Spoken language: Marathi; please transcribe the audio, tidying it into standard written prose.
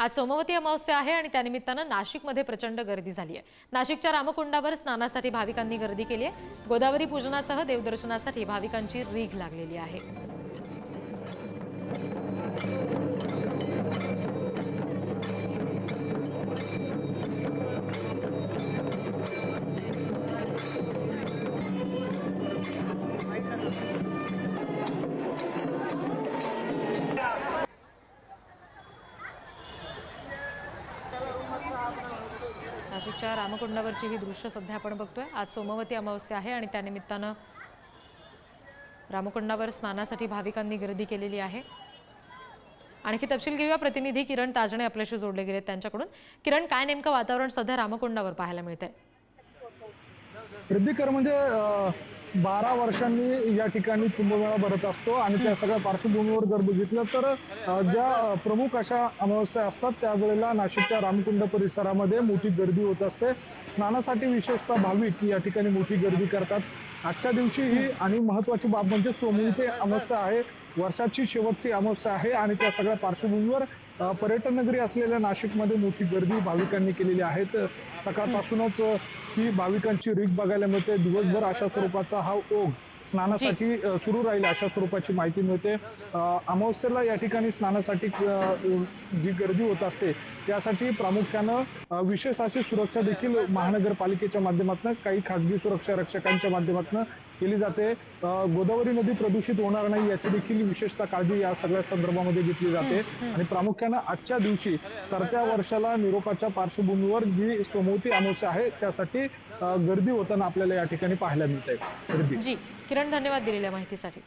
आज सोमवती अमावस्या आहे आणि त्यानिमित्तानं नाशिकमध्ये प्रचंड गर्दी झाली आहे। नाशिकच्या रामकुंडावर स्नानासाठी भाविकांनी गर्दी केली आहे। गोदावरी पूजनासह देवदर्शनासाठी भाविकांची रीघ लागलेली आहे। नाशिकच्या रामकुंडावरची ही दृश्य सध्या आपण बघतोय। आज सोमवती अमावस्या आहे आणि त्यानिमित्तानं रामकुंडावर स्नानासाठी भाविकांनी गर्दी केलेली आहे। आणखी तपशील घेऊया, प्रतिनिधी किरण ताजणे आपल्याशी जोडले गेले त्यांच्याकडून। किरण, काय नेमकं वातावरण सध्या रामकुंडावर पाहायला मिळतंय? वृद्धिकर म्हणजे 12 वर्षांनी या ठिकाणी कुंभमेळा भरत असतो आणि त्या सगळ्या पार्श्वभूमीवर जर बघितलं तर ज्या प्रमुख अशा अमावस्या असतात त्यावेळेला नाशिकच्या रामकुंड परिसरामध्ये मोठी गर्दी होत असते। स्नानासाठी विशेषतः भाविक या ठिकाणी मोठी गर्दी करतात। आजच्या दिवशी ही आणि महत्वाची बाब म्हणजे सोमवती अमावस्या आहे, वर्षाची शेवटची अमावस्या आहे आणि त्या सगळ्या पार्श्वभूमीवर पर्यटन नगरी असलेल्या नाशिकमध्ये मोठी गर्दी भाविकांनी केलेली आहे। सकाळपासूनच ही भाविकांची रीघ बघायला मिळते। दिवसभर अशा स्वरूपाचा हा ओघ स्नानासाठी सुरू राहील अशा स्वरूपाची माहिती मिळते। अमावस्येला या ठिकाणी स्नानासाठी जी गर्दी होत असते त्यासाठी प्रामुख्यानं विशेष अशी सुरक्षा देखील महानगरपालिकेच्या माध्यमातून काही खासगी सुरक्षा रक्षकांच्या माध्यमातून केली जाते। गोदावरी नदी प्रदूषित होणार नाही याची देखील विशेषतः काळजी या सगळ्या संदर्भामध्ये घेतली जाते आणि प्रामुख्यानं आजच्या दिवशी सरत्या वर्षाला निरोपाच्या पार्श्वभूमीवर जी सोमवती अमावस्या आहे त्यासाठी गर्दी होताना आपल्याला या ठिकाणी पाहायला मिळते। जी किरण, धन्यवाद दिलेल्या माहितीसाठी।